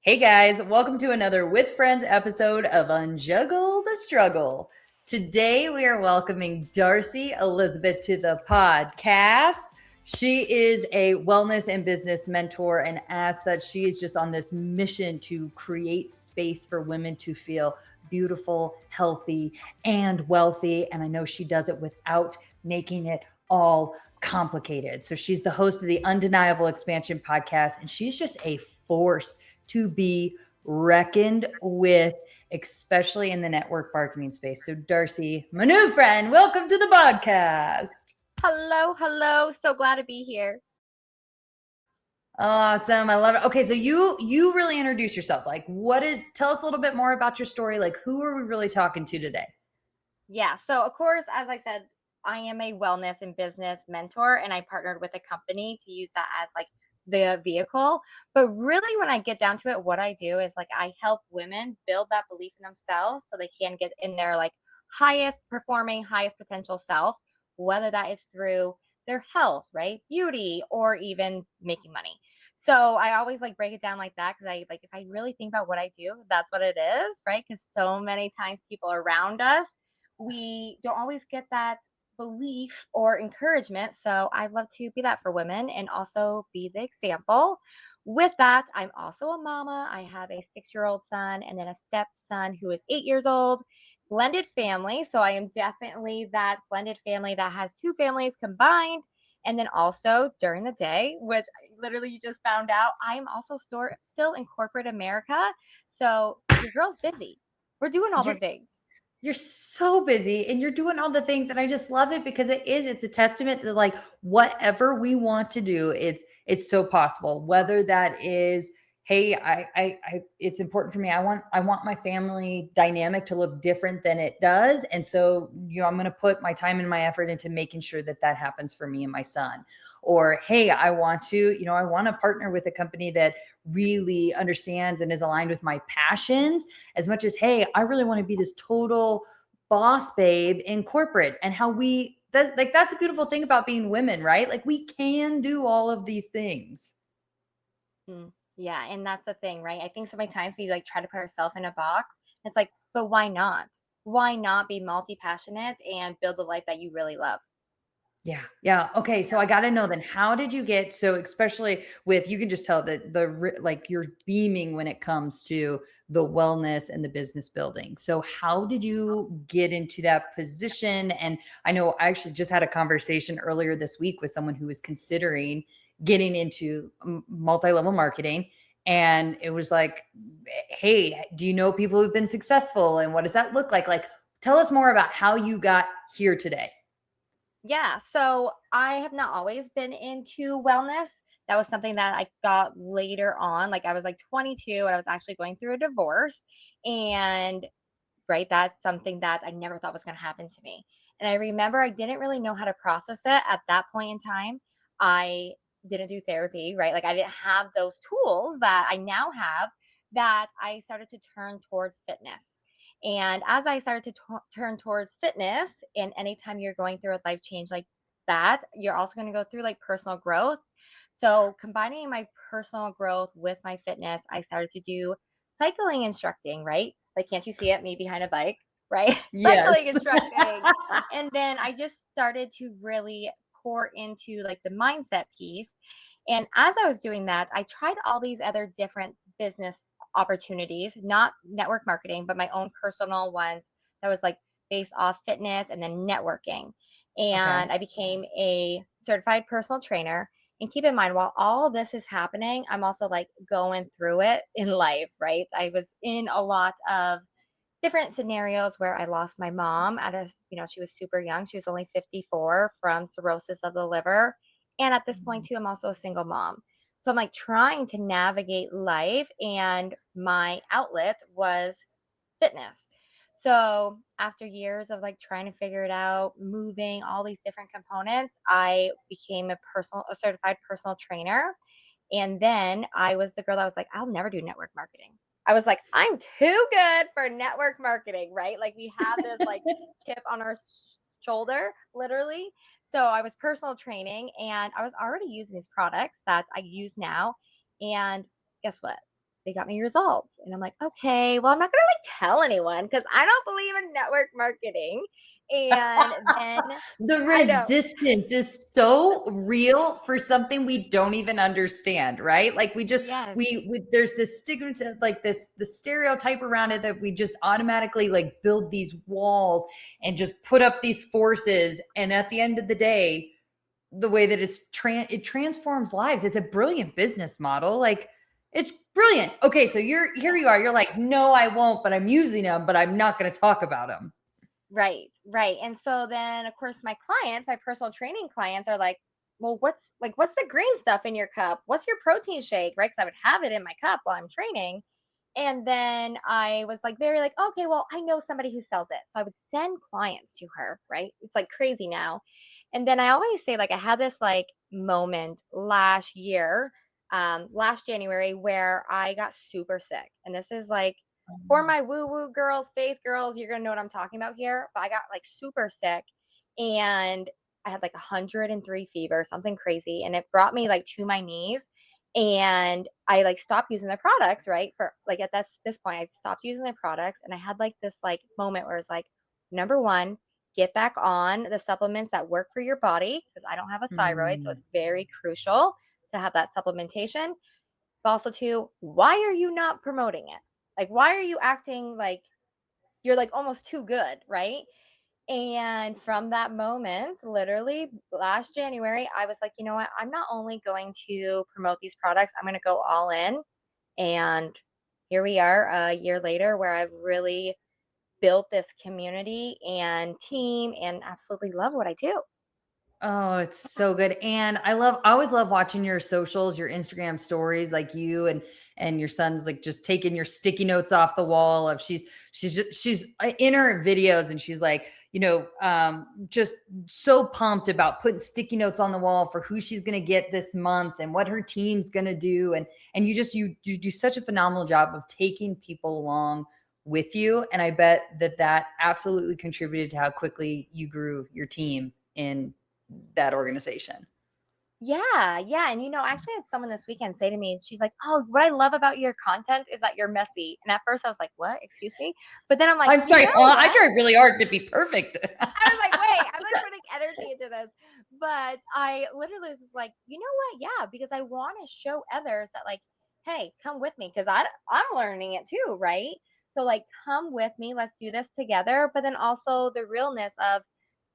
Hey guys, welcome to another With Friends episode of Unjuggle the Struggle. Today we are welcoming Darcey Elizabeth to the podcast. She is a wellness and business mentor, and as such, she is just on this mission to create space for women to feel beautiful, healthy, and wealthy. And I know she does it without making it all complicated. So she's the host of the Undeniable Expansion podcast, and she's just a force to be reckoned with, especially in the network marketing space. So, Darcey, my new friend, welcome to the podcast. Hello. So glad to be here. Awesome. I love it. Okay, so you really introduce yourself. Like, tell us a little bit more about your story. Like, who are we really talking to today? Yeah. So, of course, as I said, I am a wellness and business mentor, and I partnered with a company to use that as like the vehicle. But really, when I get down to it, what I do is like I help women build that belief in themselves so they can get in their like highest performing, highest potential self, whether that is through their health, right? Beauty, or even making money. So I always like break it down like that because I like if I really think about what I do, that's what it is, right? Because so many times people around us, we don't always get that belief or encouragement. So I love to be that for women and also be the example. With that, I'm also a mama. I have a 6-year-old son and then a stepson who is 8 years old. Blended family. So I am definitely that blended family that has two families combined. And then also during the day, which literally you just found out, I am also still in corporate America. So your girl's busy. We're doing all the You're things. you're so busy and you're doing all the things, and I just love it because it's a testament to like whatever we want to do, it's so possible. Whether that is, hey, it's important for me. I want my family dynamic to look different than it does, and so I'm going to put my time and my effort into making sure that that happens for me and my son. Or hey, I want to partner with a company that really understands and is aligned with my passions, as much as, hey, I really want to be this total boss babe in corporate. And how that's a beautiful thing about being women, right? Like, we can do all of these things. Yeah, and that's the thing, right? I think so many times we like try to put ourselves in a box. It's like, but why not? Why not be multi-passionate and build a life that you really love? Yeah. Yeah. Okay. So I got to know then, how did you get so, especially with, you can just tell that like you're beaming when it comes to the wellness and the business building. So how did you get into that position? And I know I actually just had a conversation earlier this week with someone who was considering getting into multi-level marketing. And it was like, hey, do you know people who've been successful? And what does that look like? Like, tell us more about how you got here today. Yeah, so I have not always been into wellness. That was something that I got later on. Like I was like 22 and I was actually going through a divorce. And right, that's something that I never thought was going to happen to me. And I remember I didn't really know how to process it at that point in time. I didn't do therapy, right? Like I didn't have those tools that I now have, that I started to turn towards fitness. And as I started to turn towards fitness, and anytime you're going through a life change like that, you're also going to go through like personal growth. So, combining my personal growth with my fitness, I started to do cycling instructing, right? Like, can't you see it? Me behind a bike, right? Yes. Cycling instructing. And then I just started to really pour into like the mindset piece. And as I was doing that, I tried all these other different business opportunities, not network marketing, but my own personal ones that was like based off fitness and then networking. Okay. And I became a certified personal trainer. And keep in mind, while all this is happening, I'm also like going through it in life, right? I was in a lot of different scenarios where I lost my mom she was super young. She was only 54 from cirrhosis of the liver. And at this point, Mhm. too, I'm also a single mom. So I'm like trying to navigate life, and my outlet was fitness. So after years of like trying to figure it out, moving all these different components, I became a certified personal trainer. And then I was the girl that was like, I'll never do network marketing. I was like, I'm too good for network marketing, right? Like we have this like chip on our shoulder, literally. So I was personal training and I was already using these products that I use now. And guess what? they got me results. And I'm like, okay, well, I'm not going to like tell anyone because I don't believe in network marketing. And then The I know, resistance is so real for something we don't even understand, right? Like we just yes, we there's this stigma, like this the stereotype around it, that we just automatically like build these walls and just put up these forces, and at the end of the day, the way that it transforms lives. It's a brilliant business model. Like it's brilliant. Okay, so here you are. You're like, no, I won't, but I'm using them, but I'm not going to talk about them. right, right. And so then, of course, my clients, my personal training clients are like, well, what's the green stuff in your cup? What's your protein shake? Right. Cause I would have it in my cup while I'm training. And then I was like, very like, okay, well, I know somebody who sells it. So I would send clients to her. Right. It's like crazy now. And then I always say, like, I had this like moment last January where I got super sick. And this is like, for my woo woo girls, faith girls, you're going to know what I'm talking about here. But I got like super sick and I had like 103 fever, something crazy. And it brought me like to my knees. And I like stopped using the products, right? For like at this point, I stopped using the products. And I had like this like moment where it's like, number one, get back on the supplements that work for your body because I don't have a thyroid. So Mm. it's very crucial to have that supplementation. But also, too, why are you not promoting it? Like, why are you acting like you're like almost too good, right? And from that moment, literally last January, I was like, you know what? I'm not only going to promote these products, I'm going to go all in. And here we are a year later where I've really built this community and team and absolutely love what I do. Oh, it's so good. And I always love watching your socials, your Instagram stories, like you and your son's like just taking your sticky notes off the wall of she's in her videos, and she's like, just so pumped about putting sticky notes on the wall for who she's going to get this month and what her team's going to do. And you do such a phenomenal job of taking people along with you. And I bet that absolutely contributed to how quickly you grew your team in that organization. Yeah, yeah. And I actually had someone this weekend say to me, she's like, "Oh, what I love about your content is that you're messy." And at first I was like, "What? Excuse me?" But then I'm like, I'm "You sorry. know Well, I what?" try really hard to be perfect. I was like, "Wait, I'm like putting energy into this." But I literally was just like, "You know what? Yeah, because I want to show others that like, hey, come with me because I'm learning it too, right? So like, come with me. Let's do this together. But then also the realness of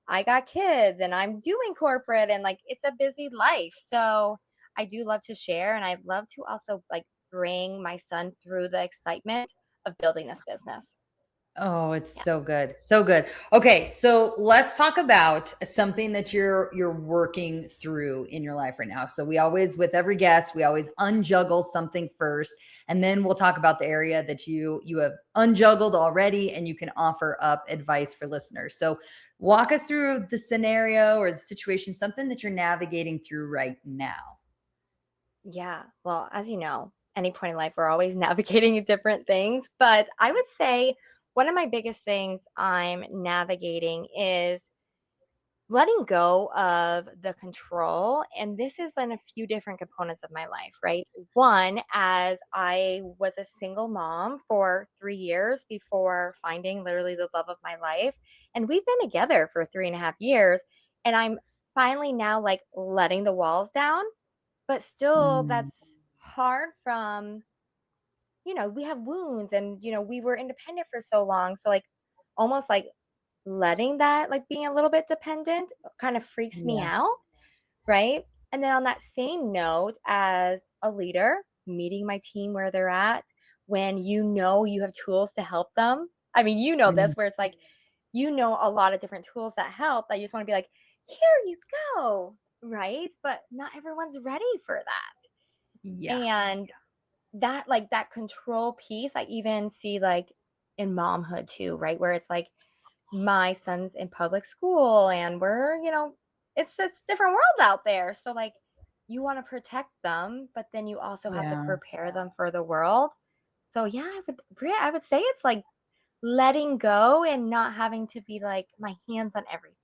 I got kids and I'm doing corporate and like it's a busy life. So I do love to share and I love to also like bring my son through the excitement of building this business. Oh, it's Yeah. so good. So good. Okay, so let's talk about something that you're working through in your life right now. So we always, with every guest, we always unjuggle something first, and then we'll talk about the area that you have unjuggled already and you can offer up advice for listeners. So walk us through the scenario or the situation, something that you're navigating through right now. Yeah. Well, as you know, any point in life, we're always navigating different things. But I would say one of my biggest things I'm navigating is letting go of the control. And this is in a few different components of my life, right? One, as I was a single mom for 3 years before finding literally the love of my life. And we've been together for 3.5 years. And I'm finally now like letting the walls down, but still Mm, that's hard from, we have wounds and, we were independent for so long. So like almost like letting that, like being a little bit dependent kind of freaks me yeah. out, right? And then on that same note, as a leader, meeting my team where they're at, when you have tools to help them. I mean, this Mm, where it's like, a lot of different tools that help that you just want to be like, here you go, right? But not everyone's ready for that. yeah. And that, like, that control piece, I even see like in momhood too, right? Where it's like, my son's in public school and we're, it's different world out there. So like you want to protect them, but then you also have to Yeah. prepare them for the world. So yeah, I would say it's like letting go and not having to be like my hands on everything.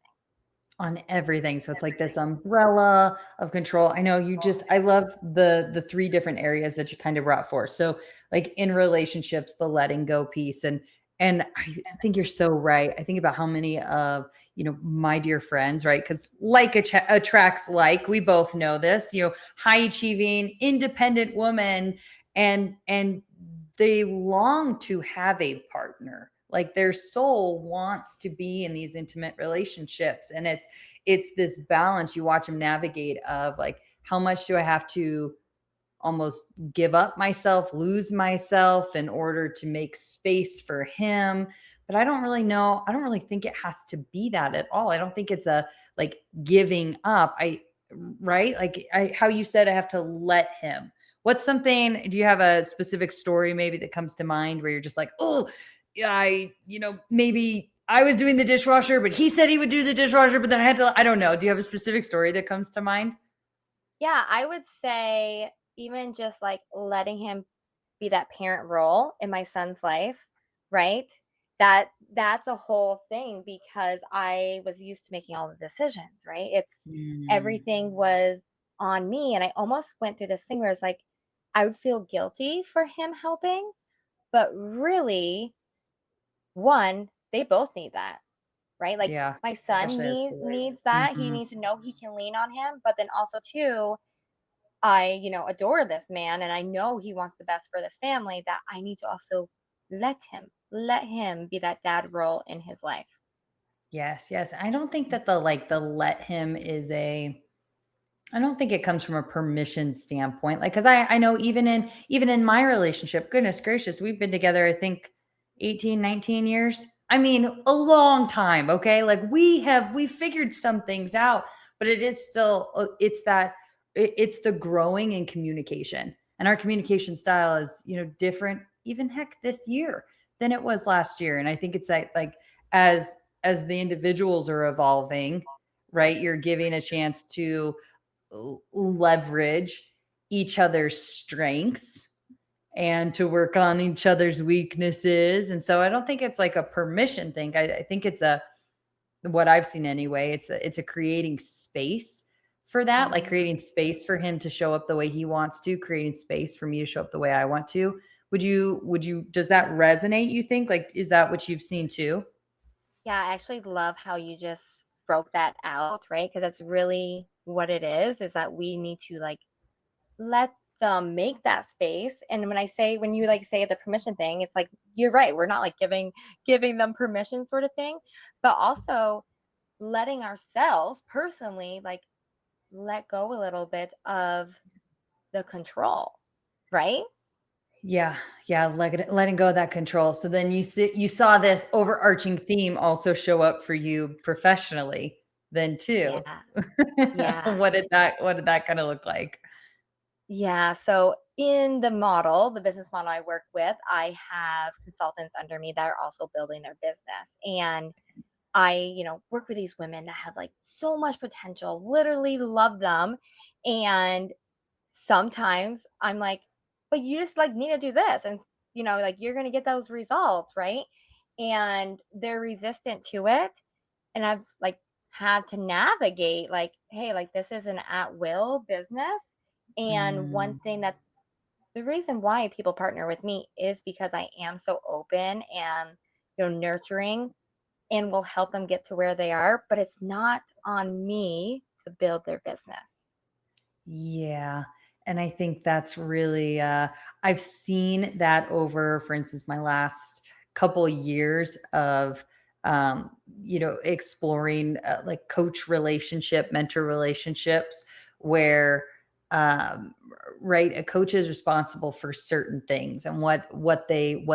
On everything. So it's like this umbrella of control. I know you just I love the three different areas that you kind of brought forth. So like in relationships, the letting go piece and I think you're so right. I think about how many of, my dear friends, right? Cuz like attracts like. We both know this, high achieving, independent woman and they long to have a partner. Like their soul wants to be in these intimate relationships and it's this balance you watch them navigate of like how much do I have to almost give up myself, lose myself in order to make space for him. But I don't really know. I don't really think it has to be that at all. I don't think it's a like giving up. Right? Like how you said I have to let him. What's something, do you have a specific story maybe that comes to mind where you're just like, oh, yeah, maybe I was doing the dishwasher, but he said he would do the dishwasher, but then I had to, I don't know. Do you have a specific story that comes to mind? Yeah, I would say even just like letting him be that parent role in my son's life, right? That's a whole thing because I was used to making all the decisions, right? It's Mm, everything was on me and I almost went through this thing where it's like I would feel guilty for him helping, but really one, they both need that, right? Like yeah, my son especially as boys. needs that. He Mhm. needs to know he can lean on him, but then also too, I, adore this man and I know he wants the best for this family that I need to also let him be that dad role in his life. Yes, yes. I don't think that the let him is a I don't think it comes from a permission standpoint. Like, cause I know even in my relationship, goodness gracious, we've been together, I think 18, 19 years. I mean, a long time. Okay. Like we figured some things out, but it is still, it's the growing in communication. And our communication style is, different, even heck this year than it was last year. And I think it's like as, as the individuals are evolving, right? You're giving a chance to leverage each other's strengths and to work on each other's weaknesses. And so I don't think it's like a permission thing. I think it's a what I've seen anyway. It's a creating space for that, like Mhm. creating space for him to show up the way he wants to, creating space for me to show up the way I want to. Would you does that resonate, you think? Like is that what you've seen too? Yeah, I actually love how you just broke that out, right? Because that's really what it is that we need to like let them make that space. And when you like say the permission thing, it's like you're right. We're not like giving them permission sort of thing, but also letting ourselves personally like let go a little bit of the control, right? Yeah, yeah, letting go of that control. So then you saw this overarching theme also show up for you professionally then too. Yeah. Yeah. What did that kind of look like? Yeah. So in the business model I work with, I have consultants under me that are also building their business. And I, work with these women that have like so much potential, literally love them. And sometimes I'm like, but you just like need to do this. And, like you're going to get those results. Right. And they're resistant to it. And I've like had to navigate like, hey, like this is an at will business. And one Mm, thing that the reason why people partner with me is because I am so open and nurturing and will help them get to where they are, but it's not on me to build their business. yeah. And I think that's really I've seen that over, for instance, my last couple years of exploring like coach relationship, mentor relationships where um right, a coach is responsible for certain things and what they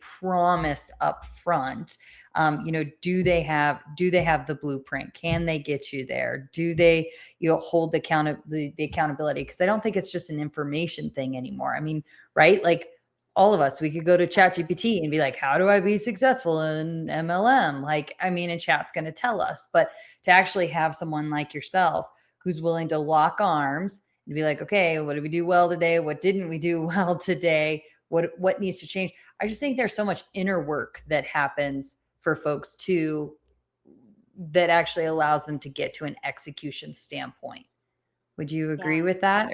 promise up front. Do they have the blueprint? Can they get you there? Do they hold the accountability? Because I don't think it's just an information thing anymore. I mean, right, like all of us, we could go to ChatGPT and be like, how do I be successful in MLM? Like, I mean, and chat's going to tell us, but to actually have someone like yourself who's willing to lock arms and be like, okay, what did we do well today? What didn't we do well today? What needs to change? I just think there's so much inner work that happens for folks to that actually allows them to get to an execution standpoint. Would you agree Yeah. with that?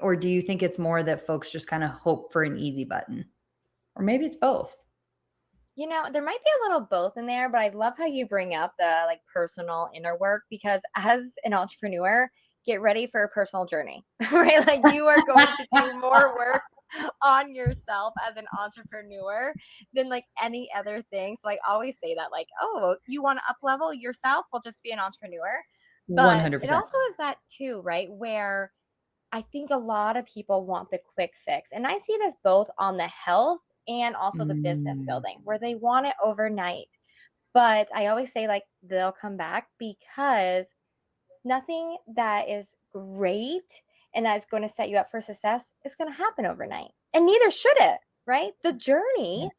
Or do you think it's more that folks just kind of hope for an easy button? Or maybe it's both. There might be a little both in there, but I love how you bring up the like personal inner work because as an entrepreneur, get ready for a personal journey, right? Like you are going to do more work on yourself as an entrepreneur than like any other thing. So I always say that like, oh, you want to up level yourself? Well, just be an entrepreneur. But it 100%. also is that too, right? Where I think a lot of people want the quick fix. And I see it as both on the health and also the business Mm. building where they want it overnight. But I always say, like, they'll come back because nothing that is great and that's going to set you up for success is going to happen overnight. And neither should it, right? The journey,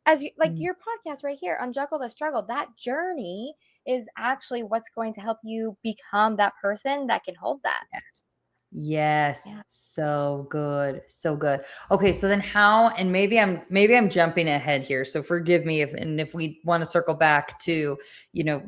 as you like Mm. your podcast right here, Unjuggle the Struggle, that journey is actually what's going to help you become that person that can hold that. Yes. Yes. Yeah. So good. So good. Okay, so then how, and maybe I'm jumping ahead here. So forgive me if we want to circle back to, you know,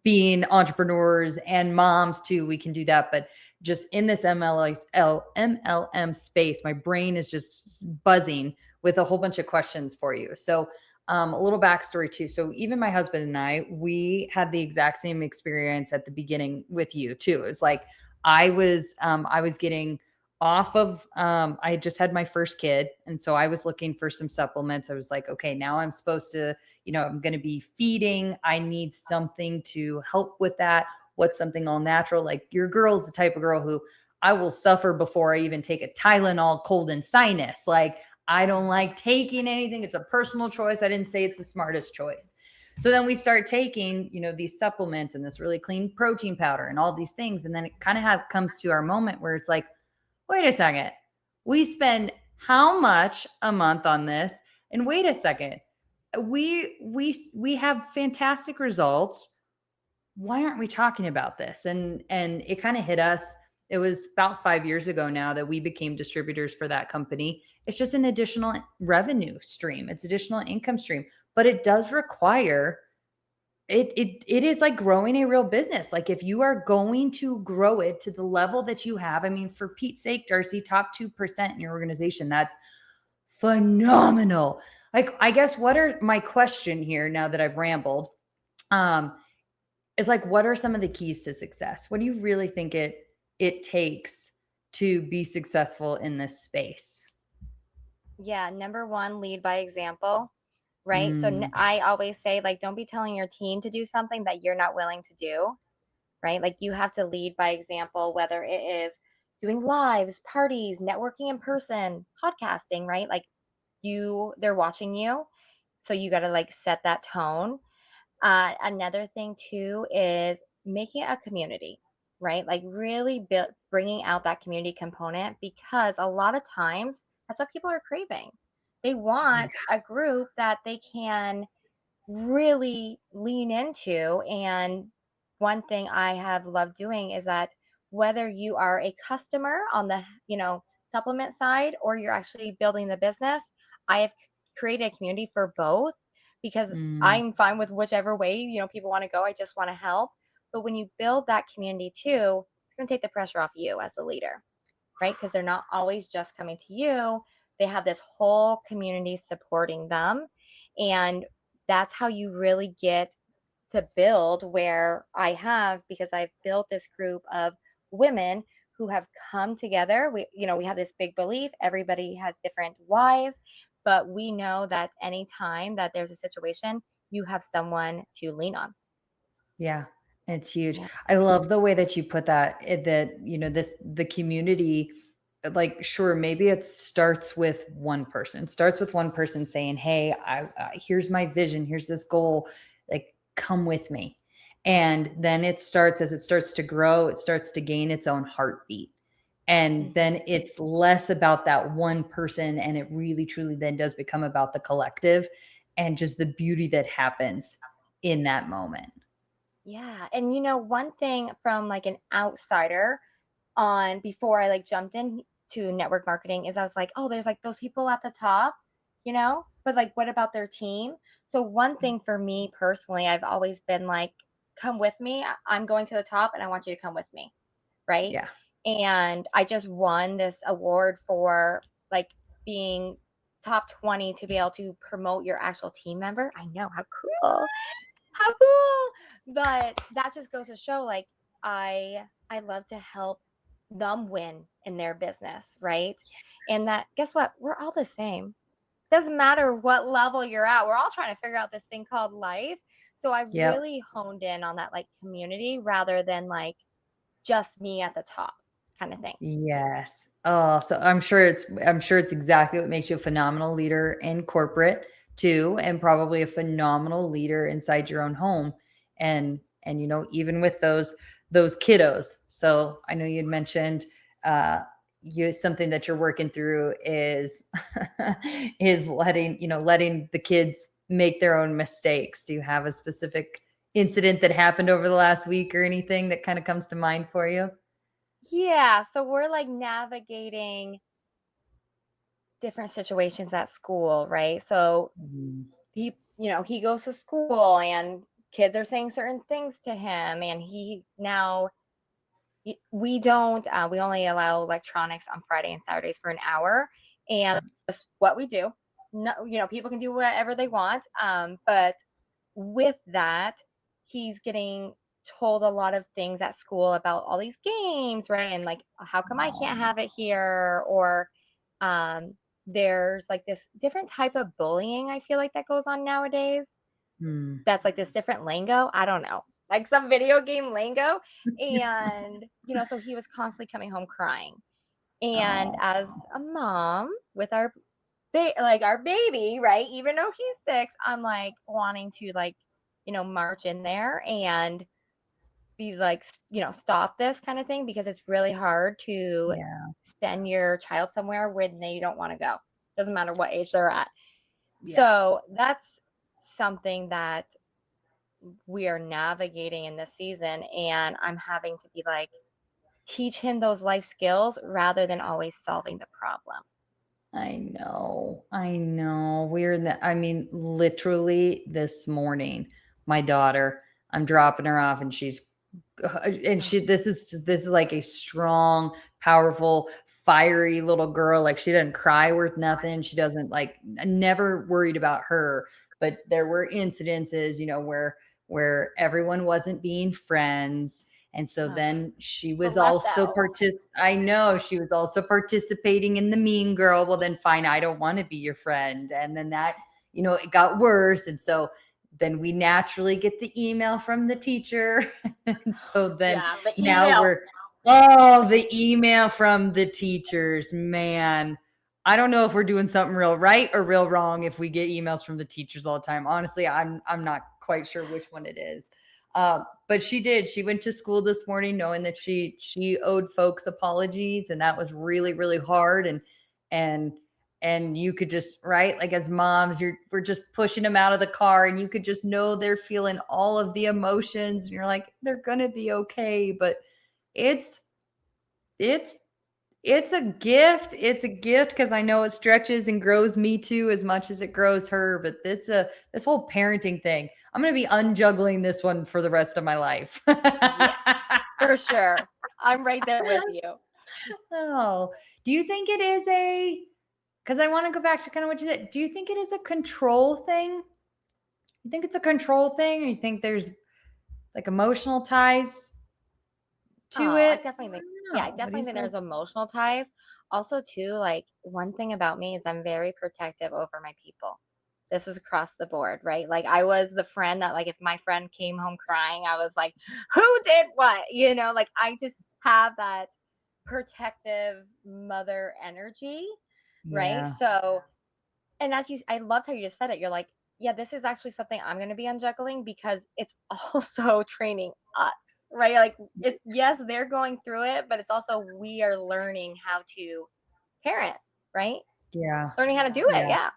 being entrepreneurs and moms too, we can do that, but just in this MLM space, my brain is just buzzing with a whole bunch of questions for you. So a little backstory too. So even my husband and I, we had the exact same experience at the beginning with you too. It's like I was getting off of I had just had my first kid, and so I was looking for some supplements. I was like, okay, now I'm supposed to, I'm going to be feeding. I need something to help with that. What's something all natural? Like your girl's the type of girl who I will suffer before I even take a Tylenol cold and sinus. Like I don't like taking anything. It's a personal choice. I didn't say it's the smartest choice. So then we start taking, these supplements and this really clean protein powder and all these things. And then it kind of comes to our moment where it's like, wait a second, we spend how much a month on this? And wait a second, we have fantastic results. Why aren't we talking about this? And it kind of hit us. It was about 5 years ago now that we became distributors for that company. It's just an additional revenue stream. It's additional income stream, but it does require it is like growing a real business. Like if you are going to grow it to the level that you have, I mean, for Pete's sake, Darcey, top 2% in your organization, that's phenomenal. Like, I guess what are my question here now that I've rambled? Um, is like, what are some of the keys to success? What do you really think it takes to be successful in this space? Yeah, number one, lead by example, right? So Mm, I always say, like, don't be telling your team to do something that you're not willing to do, right? Like, you have to lead by example, whether it is doing lives, parties, networking in person, podcasting, right? Like, they're watching you. So you got to like set that tone. Another thing too is making a community, right? Like really bringing out that community component because a lot of times that's what people are craving. They yeah. want a group that they can really lean into. And one thing I have loved doing is that whether you are a customer on the, supplement side or you're actually building the business, I have created a community for both because Mm, I'm fine with whichever way, people want to go. I just want to help. But when you build that community too, it's going to take the pressure off you as the leader, right? Because they're not always just coming to you. They have this whole community supporting them. And that's how you really get to build where I have, because I've built this group of women who have come together. We have this big belief. Everybody has different whys, but we know that anytime that there's a situation, you have someone to lean on. yeah, it's huge. Yeah. I love the way that you put that, the community, like, sure, maybe it starts with one person saying, "Hey, here's my vision, here's this goal, like, come with me." And then as it starts to grow, it starts to gain its own heartbeat. And Mhm. then it's less about that one person, and it really truly then does become about the collective and just the beauty that happens in that moment. Yeah. And one thing from like an outsider on before I like jumped in to network marketing is I was like, oh, there's like those people at the top, but like what about their team? So one thing for me personally, I've always been like, come with me. I'm going to the top and I want you to come with me. Right. Yeah. And I just won this award for like being top 20 to be able to promote your actual team member. I know, how cool. How cool. But that just goes to show like I love to help them win in their business, right? And that, guess what? We're all the same. Doesn't matter what level you're at. We're all trying to figure out this thing called life. So I've Yep. really honed in on that like community rather than like just me at the top kind of thing. Yes. Oh, so I'm sure it's exactly what makes you a phenomenal leader in corporate too, and probably a phenomenal leader inside your own home. And even with those kiddos. So I know you'd mentioned you something that you're working through is is letting the kids make their own mistakes. Do you have a specific incident that happened over the last week or anything that kind of comes to mind for you? Yeah, so we're like navigating different situations at school, right? So Mhm. he goes to school and kids are saying certain things to him, and he now we don't we only allow electronics on Friday and Saturdays for an hour, and that's what we do. No, people can do whatever they want, but with that, he's getting told a lot of things at school about all these games, right? And like, how come I Oh, can't have it here? Or um, there's like this different type of bullying I feel like that goes on nowadays. hmm. That's like this different lingo. I don't know, like some video game lingo. And, so he was constantly coming home crying. And Oh, as a mom with like our baby, right? Even though he's 6, I'm like wanting to like, march in there and be like, stop this kind of thing, because it's really hard to yeah, send your child somewhere where they don't want to go. Doesn't matter what age they're at. yeah. So that's something that we are navigating in this season. And I'm having to be like, teach him those life skills rather than always solving the problem. I know. I know. We're in the, I mean, literally this morning, my daughter, I'm dropping her off and this is like a strong, powerful, fiery little girl. Like she doesn't cry worth nothing. She doesn't like never worried about her. But there were incidences, where everyone wasn't being friends. And so Ugh, then she the was left also out. I know she was also participating in the mean girl. Well, then fine, I don't want to be your friend. And then that, it got worse. And so then we naturally get the email from the teacher. And so then Yeah, the now email. the email from the teachers, man. I don't know if we're doing something real right or real wrong if we get emails from the teachers all the time. Honestly, I'm not quite sure which one it is. But she did. She went to school this morning knowing that she owed folks apologies, and that was really really hard. And and you could just right like as moms, we're just pushing them out of the car, and you could just know they're feeling all of the emotions, and you're like they're gonna be okay. But it's it's it's a gift. It's a gift because I know it stretches and grows me too as much as it grows her. But this whole parenting thing. I'm gonna be unjuggling this one for the rest of my life. Yeah, for sure. I'm right there with you. Oh, do you think it is a? Because I want to go back to kind of what you said. Do you think it is a control thing? You think it's a control thing, or you think there's like emotional ties to Oh, I it? definitely I think, don't yeah, I know. What do you definitely think say? there's emotional ties. Also, too, like one thing about me is I'm very protective over my people. This is across the board, right? Like I was the friend that, like, if my friend came home crying, I was like, who did what? Like I just have that protective mother energy, right? Yeah. So, and I loved how you just said it. You're like, yeah, this is actually something I'm going to be unjuggling because it's also training us, right? Like, it's, yes, they're going through it, but it's also we are learning how to parent, right? Yeah. Learning how to do it. Yeah. Yeah.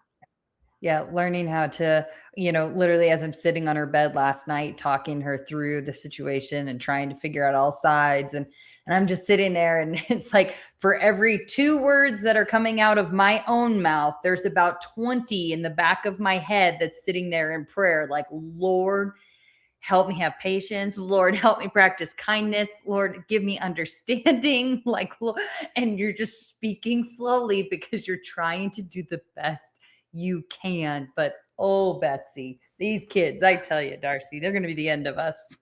Yeah, learning how to, literally as I'm sitting on her bed last night, talking her through the situation and trying to figure out all sides. And I'm just sitting there and it's like for every 2 words that are coming out of my own mouth, there's about 20 in the back of my head that's sitting there in prayer, like, Lord, help me have patience. Lord, help me practice kindness. Lord, give me understanding. Like, and you're just speaking slowly because you're trying to do the best you can. But oh, Betsy, these kids, I tell you, Darcey, they're going to be the end of us.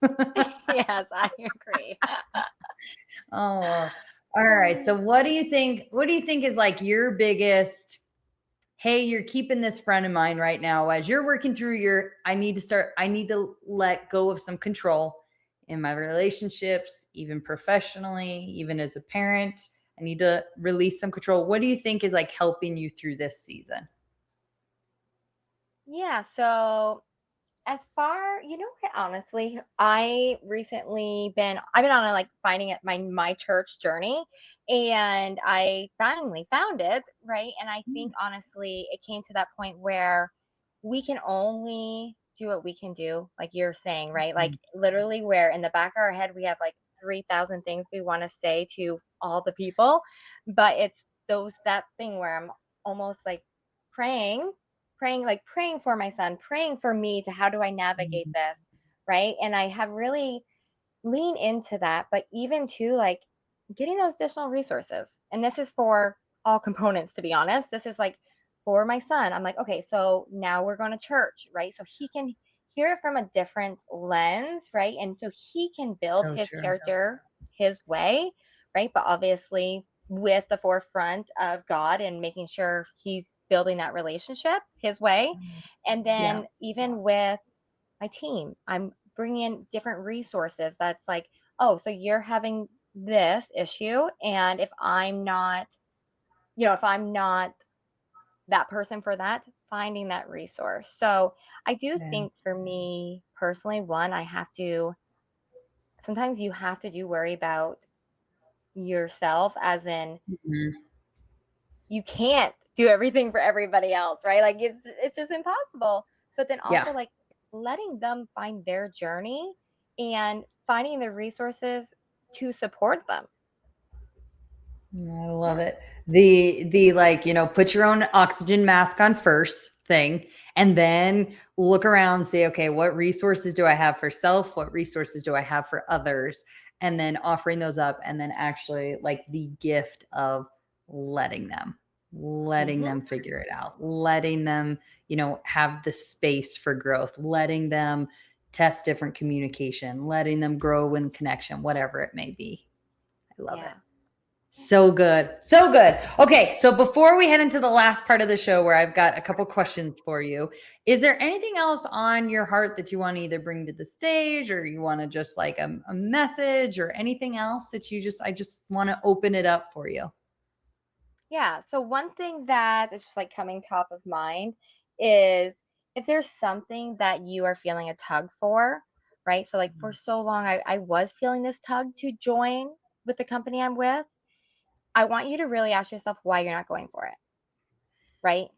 Yes, I agree. Oh, all right. So what do you think? What do you think is like your biggest, hey, you're keeping this front of mind right now as you're working through your, I need to let go of some control in my relationships, even professionally, even as a parent. I need to release some control. What do you think is like helping you through this season? Yeah, so as far, what, honestly, I've been on a like finding it my church journey, and I finally found it, right? And I think honestly it came to that point where we can only do what we can do, like you're saying, right? Like literally where in the back of our head we have like 3,000 things we want to say to all the people, but it's that thing where I'm almost like praying praying for my son, praying for me to how do I navigate this, right? And I have really leaned into that, but even to like getting those additional resources. And this is for all components, to be honest. This is like for my son. I'm like, okay, so now we're going to church, right? So he can hear it from a different lens, right? And so he can build So his true. character his way, right? But obviously with the forefront of God and making sure he's building that relationship his way. And Yeah. then even with my team, I'm bringing in different resources that's like, oh, so you're having this issue. And if I'm not that person for that, finding that resource. So I do Yeah. think for me personally, one, sometimes you have to do worry about yourself, as in Mhm. you can't do everything for everybody else, right? Like it's just impossible. But then Yeah. also like letting them find their journey and finding the resources to support them. I love Yeah. it. The like, put your own oxygen mask on first thing and then look around, say, okay, what resources do I have for self? What resources do I have for others? And then offering those up and then actually like the gift of letting them letting Hmm. them figure it out, letting them, have the space for growth, letting them test different communication, letting them grow in connection, whatever it may be. I love it. Yeah. So good. So good. Okay. So before we head into the last part of the show where I've got a couple questions for you, is there anything else on your heart that you want to either bring to the stage or you want to just like a message or anything else that I just want to open it up for you? Yeah. So one thing that is just like coming top of mind is if there's something that you are feeling a tug for, right? So like for so long I was feeling this tug to join with the company I'm with. I want you to really ask yourself why you're not going for it, right?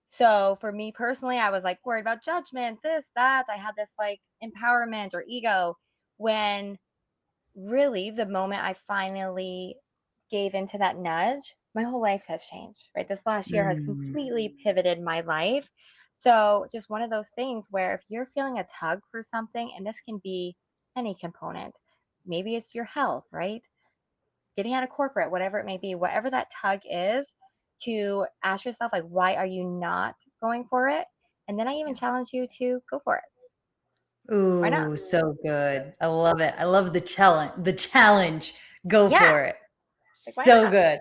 So for me personally, I was like worried about judgment, this, that. I had this like empowerment or ego, when really the moment I finally gave into that nudge, my whole life has changed, right? This last year has Mm, completely pivoted my life. So just one of those things where if you're feeling a tug for something, and this can be any component, maybe it's your health, right? Getting out of corporate, whatever it may be, whatever that tug is, to ask yourself, like, why are you not going for it? And then I even challenge you to go for it. Why not? ooh, so good. I love it. I love the challenge. The challenge. Go Yeah. for it. Like, why So not? good.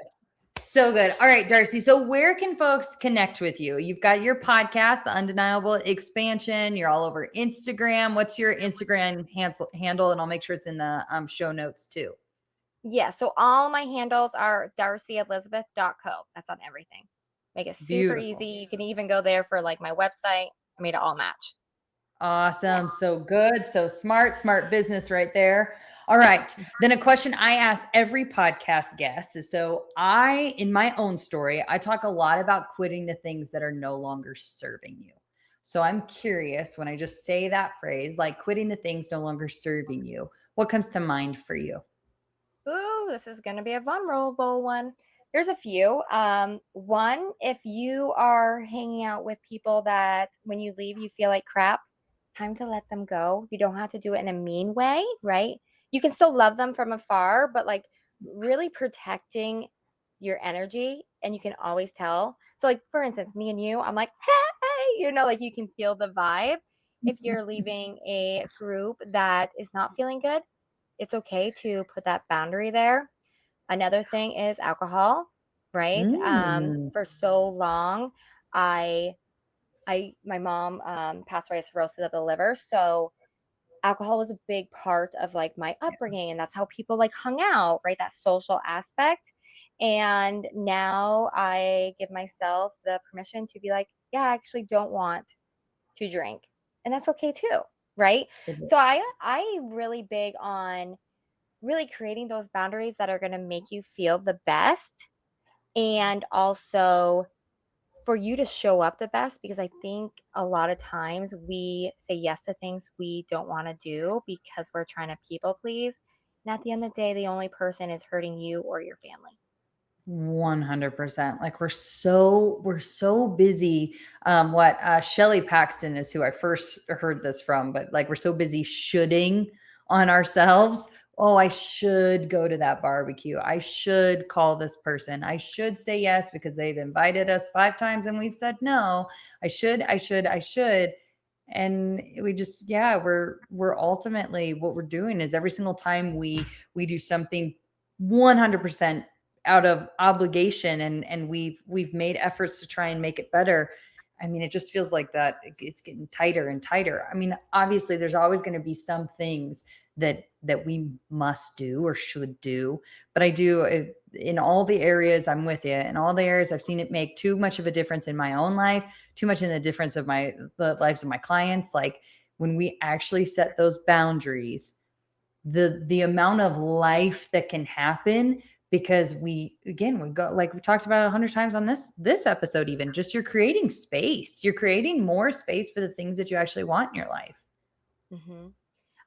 So good. All right, Darcey. So, where can folks connect with you? You've got your podcast, The Undeniable Expansion. You're all over Instagram. What's your Instagram handle? And I'll make sure it's in the show notes too. Yeah. So all my handles are darceyelizabeth.co. That's on everything. Make it super easy. Beautiful. You can even go there for like my website. I made it all match. Yeah. Awesome. So good. So smart, smart business right there. All right. Then a question I ask every podcast guest is, so in my own story, I talk a lot about quitting the things that are no longer serving you. So I'm curious, when I just say that phrase, like quitting the things no longer serving you, what comes to mind for you? Ooh, this is going to be a vulnerable one. There's a few. One, if you are hanging out with people that when you leave, you feel like crap, time to let them go. You don't have to do it in a mean way, right? You can still love them from afar, but like really protecting your energy, and you can always tell. So like for instance, me and you, I'm like, hey, like you can feel the vibe. If you're leaving a group that is not feeling good, it's okay to put that boundary there. Another thing is alcohol, right? Mm. For so long, I my mom passed away of cirrhosis of the liver, so alcohol was a big part of like my upbringing, and that's how people like hung out, right? That social aspect. And now I give myself the permission to be like, yeah, I actually don't want to drink, and that's okay too, right? So I really big on really creating those boundaries that are going to make you feel the best, and also for you to show up the best, because I think a lot of times we say yes to things we don't want to do because we're trying to people please. And at the end of the day, the only person is hurting you or your family. 100%. Like we're so busy. What Shelly Paxton is who I first heard this from, but like we're so busy shoulding on ourselves. Oh, I should go to that barbecue. I should call this person. I should say yes because they've invited us 5 times and we've said no. I should. And we just, yeah, we're ultimately what we're doing is every single time we do something 100% out of obligation and we've made efforts to try and make it better. I mean, it just feels like that it's getting tighter and tighter. I mean, obviously there's always going to be some things that we must do or should do, but I do in all the areas I'm with you. In all the areas I've seen it make too much of a difference in my own life, too much in the difference of the lives of my clients. Like when we actually set those boundaries, the amount of life that can happen because we go like we talked about 100 times on this episode. Even just you're creating space, you're creating more space for the things that you actually want in your life. Mm-hmm.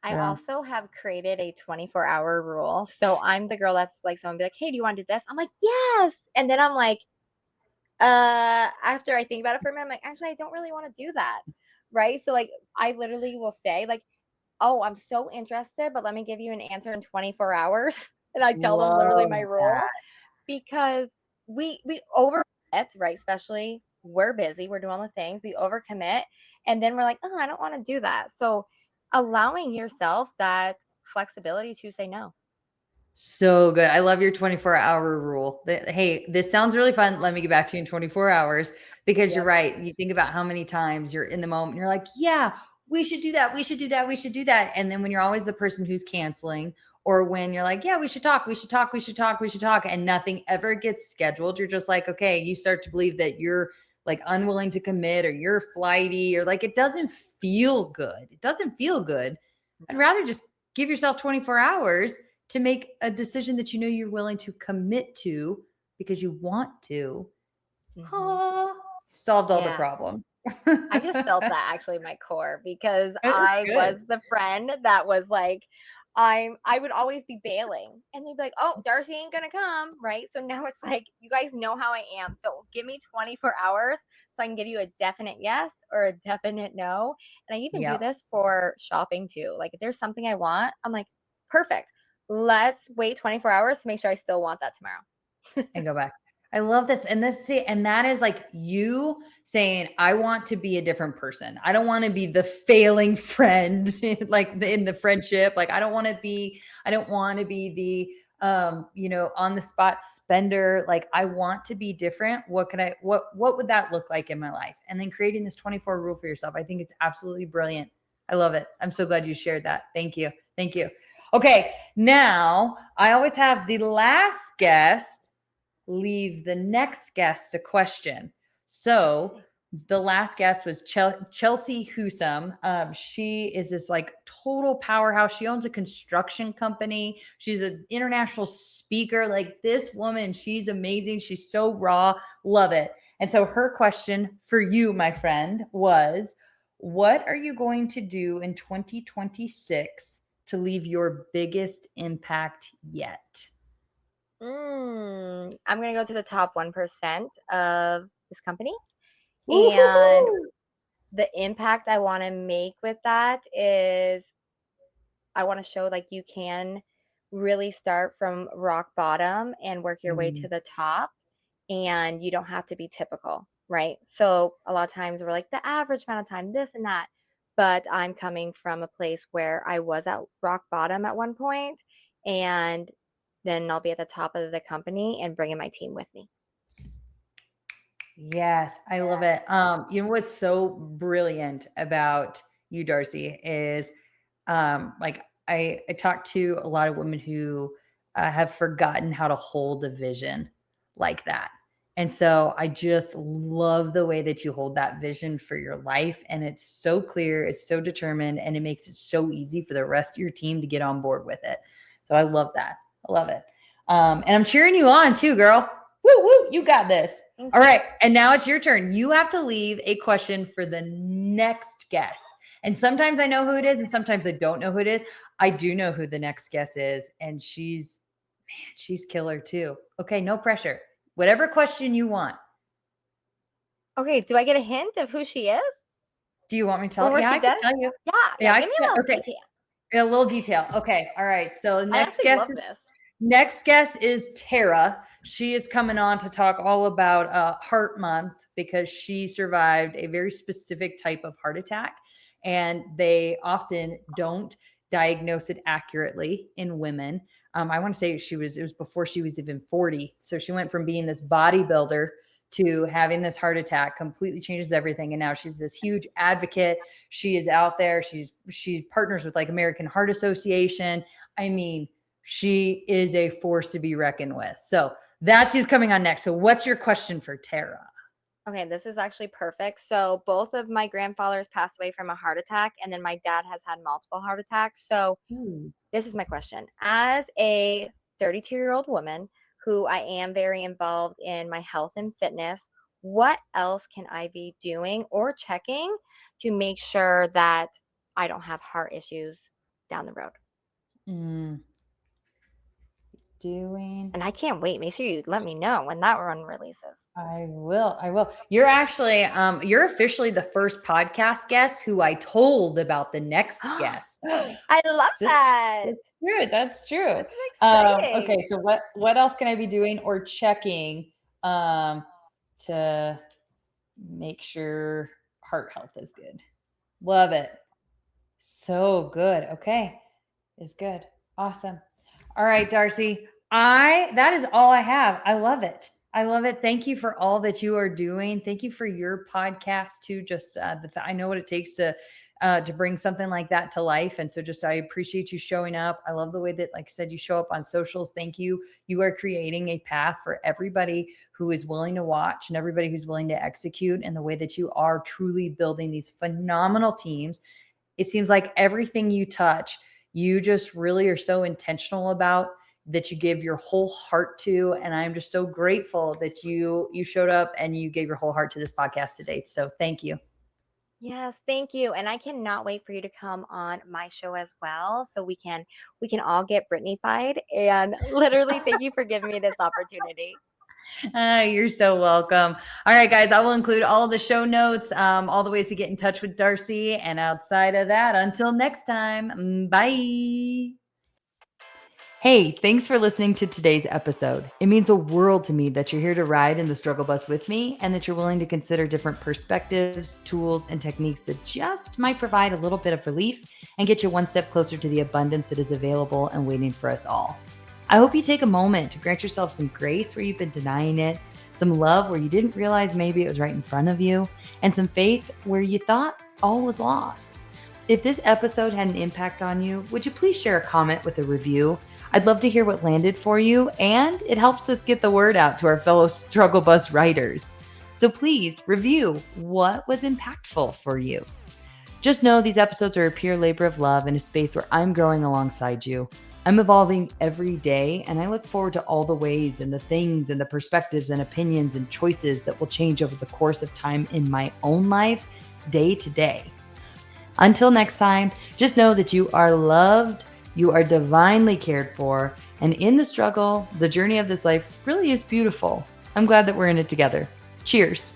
I Yeah. also have created a 24-hour rule. So I'm the girl that's like, someone be like, hey, do you want to do this? I'm like, yes. And then I'm like, after I think about it for a minute, I'm like, actually, I don't really want to do that. Right. So like I literally will say, like, oh, I'm so interested, but let me give you an answer in 24 hours. And I tell them literally Love my that. rule, because we overcommit, right? Especially we're busy, we're doing all the things, we overcommit, and then we're like, oh, I don't want to do that. So allowing yourself that flexibility to say no. So good. I love your 24-hour rule. Hey, this sounds really fun. Let me get back to you in 24 hours because you're Yep. right. You think about how many times you're in the moment. You're like, yeah, we should do that. We should do that. We should do that. And then when you're always the person who's canceling, or when you're like, yeah, we should talk. We should talk. We should talk. We should talk. And nothing ever gets scheduled. You're just like, okay, you start to believe that you're like unwilling to commit or you're flighty or like it doesn't feel good. It doesn't feel good. I'd No. rather just give yourself 24 hours to make a decision that you know you're willing to commit to because you want to. Mm-hmm. Ah, solved all the Yeah. problems. I just felt that actually in my core, because It's I good. was the friend that was like, I would always be bailing, and they'd be like, "Oh, Darcey ain't gonna come," right? So now it's like, you guys know how I am. So give me 24 hours so I can give you a definite yes or a definite no. And I even do Yep. this for shopping too. Like if there's something I want, I'm like, perfect. Let's wait 24 hours to make sure I still want that tomorrow. And go back. I love this. And and that is like you saying, I want to be a different person. I don't want to be the failing friend, like in the friendship. Like I don't want to be the on the spot spender. Like I want to be different. What would that look like in my life? And then creating this 24 rule for yourself. I think it's absolutely brilliant. I love it. I'm so glad you shared that. Thank you. Thank you. Okay. Now I always have the last guest leave the next guest a question. So the last guest was Chelsea Husum. She is this like total powerhouse. She owns a construction company. She's an international speaker. Like this woman, she's amazing. She's so raw. Love it. And so her question for you, my friend, was what are you going to do in 2026 to leave your biggest impact yet? I'm gonna go to the top 1% of this company, and Woohoo! the impact I want to make with that is I want to show like you can really start from rock bottom and work your way to Mm. the top, and you don't have to be typical, right? So a lot of times we're like the average amount of time, this and that. But I'm coming from a place where I was at rock bottom at one point, and then I'll be at the top of the company and bringing my team with me. Yes, I love it. You know what's so brilliant about you, Darcey, is like I talk to a lot of women who have forgotten how to hold a vision like that. And so I just love the way that you hold that vision for your life. And it's so clear, it's so determined, and it makes it so easy for the rest of your team to get on board with it. So I love that. I love it. And I'm cheering you on too, girl. Woo, woo, you got this. Thank All you. right. And now it's your turn. You have to leave a question for the next guest. And sometimes I know who it is, and sometimes I don't know who it is. I do know who the next guest is, and she's killer too. Okay, no pressure. Whatever question you want. Okay, do I get a hint of who she is? Do you want me to Or tell? what Yeah, she I can does? tell you. Yeah, I give me can. a little Okay, detail. a little detail. Okay, all right. So the I next actually guest love this. Next guest is Tara. She is coming on to talk all about Heart Month because she survived a very specific type of heart attack, and they often don't diagnose it accurately in women. I want to say it was before she was even 40. So she went from being this bodybuilder to having this heart attack, completely changes everything. And now she's this huge advocate. She is out there. She partners with like American Heart Association. I mean, she is a force to be reckoned with. So that's who's coming on next. So what's your question for Tara? Okay, this is actually perfect. So both of my grandfathers passed away from a heart attack, and then my dad has had multiple heart attacks. So Ooh. this is my question. As a 32-year-old woman who I am very involved in my health and fitness, what else can I be doing or checking to make sure that I don't have heart issues down the road? Mm, doing. And I can't wait. Make sure you let me know when that run releases. I will. I will. You're actually you're officially the first podcast guest who I told about the next guest. I love So that. that's true. That's true. This is exciting. Okay, so what else can I be doing or checking to make sure heart health is good? Love it. So good. Okay. Is good. Awesome. All right, Darcey. That is all I have. I love it. I love it. Thank you for all that you are doing. Thank you for your podcast too. Just I know what it takes to bring something like that to life, and so just I appreciate you showing up. I love the way that, like I said, you show up on socials. Thank you. You are creating a path for everybody who is willing to watch and everybody who's willing to execute. And the way that you are truly building these phenomenal teams. It seems like everything you touch, you just really are so intentional about that you give your whole heart to. And I'm just so grateful that you showed up and you gave your whole heart to this podcast today. So thank you. Yes, thank you. And I cannot wait for you to come on my show as well, so we can all get Britney-fied. And literally, thank you for giving me this opportunity. You're so welcome. All right, guys, I will include all the show notes, all the ways to get in touch with Darcey. And outside of that, until next time, bye. Hey, thanks for listening to today's episode. It means the world to me that you're here to ride in the struggle bus with me and that you're willing to consider different perspectives, tools, and techniques that just might provide a little bit of relief and get you one step closer to the abundance that is available and waiting for us all. I hope you take a moment to grant yourself some grace where you've been denying it, some love where you didn't realize maybe it was right in front of you, and some faith where you thought all was lost. If this episode had an impact on you, would you please share a comment with a review? I'd love to hear what landed for you, and it helps us get the word out to our fellow struggle bus riders. So please review what was impactful for you. Just know these episodes are a pure labor of love in a space where I'm growing alongside you. I'm evolving every day, and I look forward to all the ways and the things and the perspectives and opinions and choices that will change over the course of time in my own life, day to day. Until next time, just know that you are loved, you are divinely cared for, and in the struggle, the journey of this life really is beautiful. I'm glad that we're in it together. Cheers.